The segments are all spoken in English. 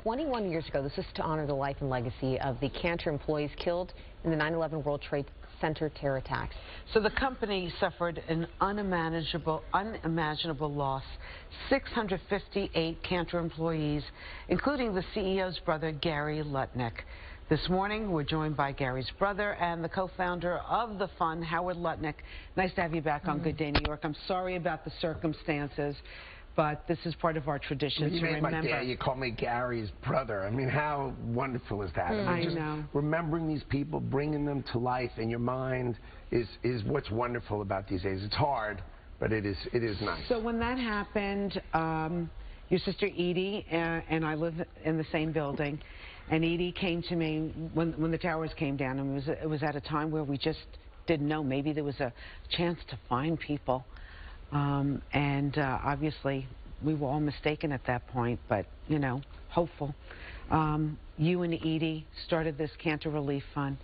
21 years ago, this is to honor the life and legacy of the Cantor employees killed in the 9/11 World Trade Center terror attacks. So the company suffered an unimaginable loss. 658 Cantor employees, including the CEO's brother, Gary Lutnick. This morning, we're joined by Gary's brother and the co-founder of the fund, Howard Lutnick. Nice to have you back on Good Day New York. I'm sorry about the circumstances, but this is part of our tradition to remember. You made my day. You called me Gary's brother. I mean, how wonderful is that? I know. Remembering these people, bringing them to life in your mind is what's wonderful about these days. It's hard, but it is nice. So when that happened, your sister Edie and I live in the same building, and Edie came to me when the towers came down, and it was at a time where we just didn't know. Maybe there was a chance to find people. Obviously, we were all mistaken at that point, but, you know, hopeful. You and Edie started this Cantor Relief Fund,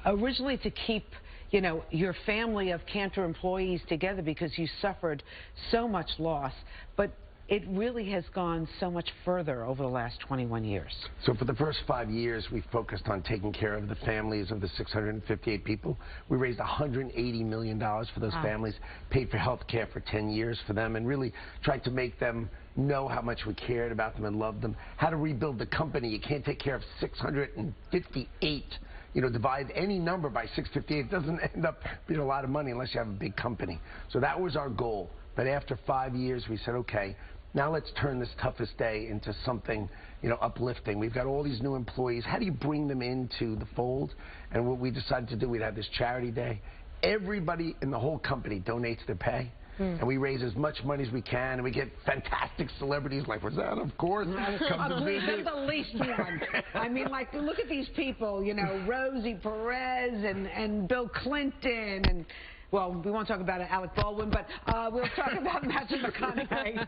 originally to keep, you know, your family of Cantor employees together because you suffered so much loss. But it really has gone so much further over the last 21 years. So for the first 5 years, we focused on taking care of the families of the 658 people. We raised $180 million for those families, paid for health care for 10 years for them, and really tried to make them know how much we cared about them and loved them, how to rebuild the company. You can't take care of 658. You know, divide any number by 658. It doesn't end up being a lot of money unless you have a big company. So that was our goal. But after 5 years, we said, okay, now let's turn this toughest day into something, you know, uplifting. We've got all these new employees. How do you bring them into the fold? And what we decided to do, we'd have this charity day. Everybody in the whole company donates their pay. And we raise as much money as we can, and we get fantastic celebrities like Rosanna, of course, come to visit. The least one. I mean, like, look at these people, you know, Rosie Perez and Bill Clinton and... Well, we won't talk about Alec Baldwin, but we'll talk about Matthew McConaughey.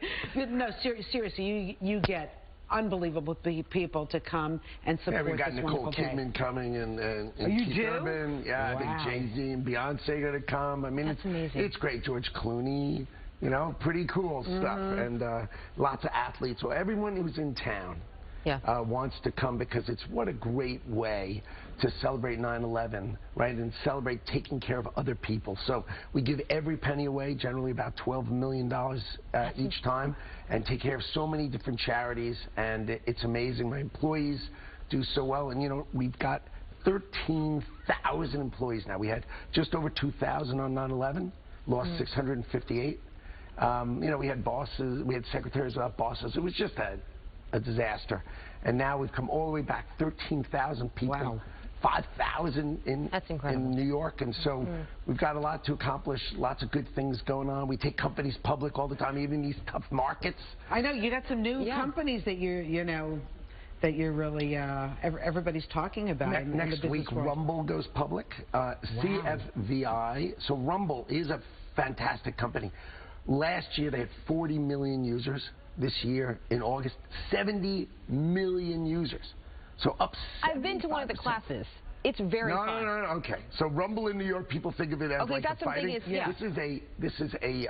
No, seriously, you get unbelievable people to come and support this wonderful day. Yeah, we got Nicole Kidman coming and you Keith do? Urban. Yeah, wow. I think Jay-Z and Beyonce are going to come. I mean, That's amazing. It's great. George Clooney, you know, pretty cool stuff. And lots of athletes. So everyone who's in town wants to come because it's what a great way to celebrate 9/11, right, and celebrate taking care of other people. So we give every penny away, generally about $12 million each time, and take care of so many different charities, and it's amazing. My employees do so well, and, you know, we've got 13,000 employees now. We had just over 2,000 on 9/11, lost 658. You know, we had bosses, we had secretaries without bosses. It was just a disaster. And now we've come all the way back, 13,000 people. Wow. 5,000 in New York, and so we've got a lot to accomplish, lots of good things going on. We take companies public all the time, even these tough markets. I know, you got some new companies that that you're really, everybody's talking about. Next week, Rumble goes public, CFVI. So Rumble is a fantastic company. Last year, they had 40 million users. This year, in August, 70 million users. So up 75%. I've been to one of the classes. It's very fun. No. Okay. So Rumble in New York, people think of it as like that's the fighting. This is a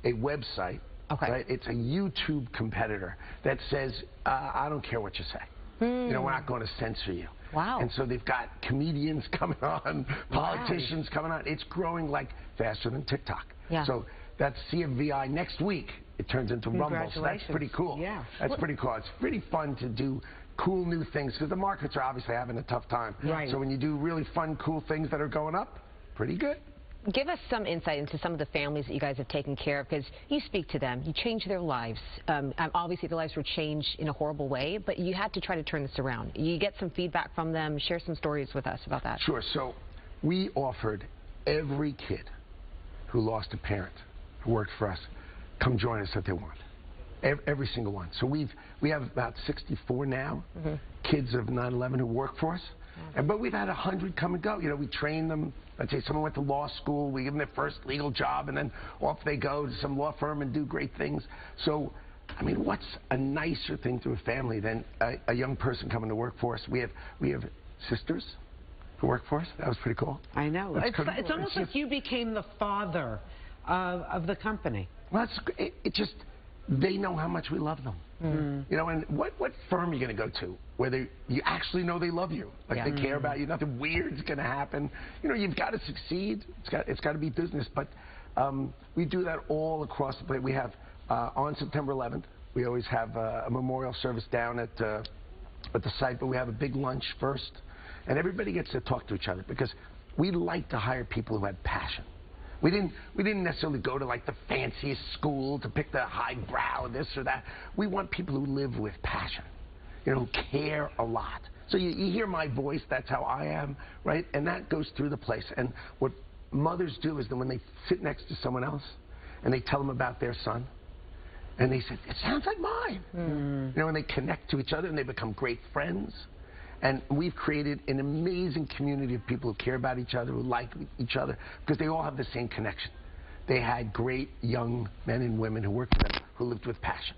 website. Okay. Right? It's a YouTube competitor that says, I don't care what you say. You know, we're not going to censor you. Wow. And so they've got comedians coming on, politicians coming on. It's growing like faster than TikTok. Yeah. So that's CFVI. Next week, it turns into Rumble. So that's pretty cool. Yeah. That's pretty cool. It's pretty fun to do cool new things because the markets are obviously having a tough time. Right. So when you do really fun, cool things that are going up, pretty good. Give us some insight into some of the families that you guys have taken care of, because you speak to them, you change their lives. Obviously, their lives were changed in a horrible way, but you had to try to turn this around. You get some feedback from them. Share some stories with us about that. Sure. So we offered every kid who lost a parent who worked for us, come join us if they want. Every single one. So we have about 64 now, kids of 9/11 who work for us. But we've had 100 come and go. You know, we train them. Let's say someone went to law school. We give them their first legal job, and then off they go to some law firm and do great things. So, I mean, what's a nicer thing to a family than a young person coming to work for us? We have sisters who work for us. That was pretty cool. I know. It's almost like you became the father of the company. Well, it just they know how much we love them. You know, and what firm are you going to go to where you actually know they love you, like they care about you, nothing weird's going to happen. You know, you've got to succeed. It's got to be business. But we do that all across the place. We have on September 11th, we always have a memorial service down at the site, but we have a big lunch first, and everybody gets to talk to each other because we like to hire people who had passion. We didn't necessarily go to like the fanciest school to pick the highbrow this or that. We want people who live with passion, you know, who care a lot. So you hear my voice, that's how I am, right? And that goes through the place. And what mothers do is that when they sit next to someone else and they tell them about their son, and they say, it sounds like mine. You know, and they connect to each other and they become great friends. And we've created an amazing community of people who care about each other, who like each other, because they all have the same connection. They had great young men and women who worked for them who lived with passion.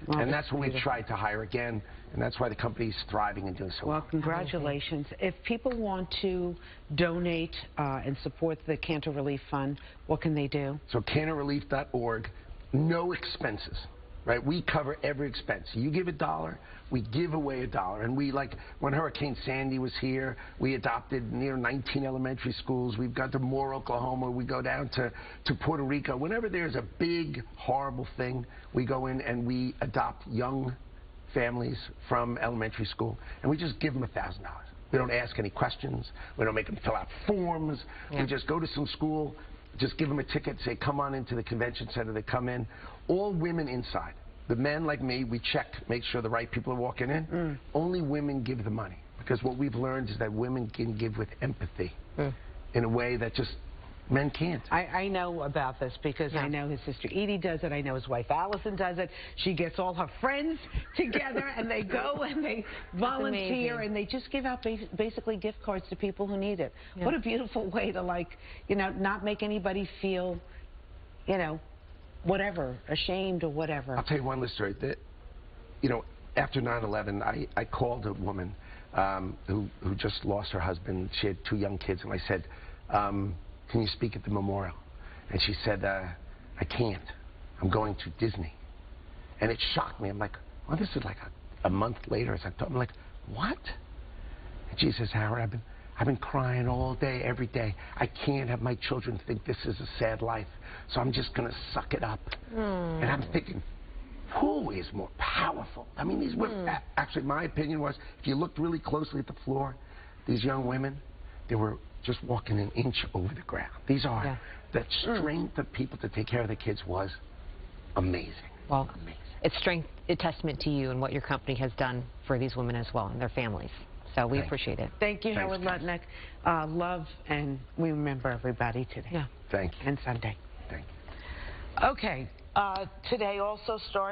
Well, and that's what we've tried to hire again, and that's why the company's thriving and doing so well. Well, congratulations. If people want to donate and support the Cantor Relief Fund, what can they do? So cantorrelief.org, no expenses. Right, we cover every expense. You give $1, we give away $1. And we, like, when Hurricane Sandy was here, we adopted near 19 elementary schools. We've got to Moore, Oklahoma. We go down to Puerto Rico. Whenever there's a big, horrible thing, we go in and we adopt young families from elementary school, and we just give them $1,000. We don't ask any questions. We don't make them fill out forms. We just go to some school, just give them a ticket, say, come on into the convention center. They come in. All women inside. The men, like me, we check, make sure the right people are walking in. Only women give the money. Because what we've learned is that women can give with empathy in a way that just men can't. I know about this because I know his sister Edie does it. I know his wife Allison does it. She gets all her friends together and they go and they volunteer and they just give out basically gift cards to people who need it. What a beautiful way to, like, you know, not make anybody feel, you know, whatever, ashamed or whatever. I'll tell you one little story. You know, after 9/11, I called a woman who just lost her husband. She had 2 young kids, and I said, can you speak at the memorial? And she said, I can't. I'm going to Disney. And it shocked me. I'm like, well, this is like a month later. I'm like, what? And she says, Howard, I've been crying all day, every day. I can't have my children think this is a sad life, so I'm just going to suck it up. And I'm thinking, who is more powerful? I mean, these women, actually, my opinion was, if you looked really closely at the floor, these young women, they were just walking an inch over the ground. These are, the strength of people to take care of their kids was amazing. Well, it's strength, a testament to you and what your company has done for these women as well and their families. So we appreciate it. Thank you, Howard Lutnick. Love, and we remember everybody today. Thank you. And Sunday. Thank you. Okay. Today also starts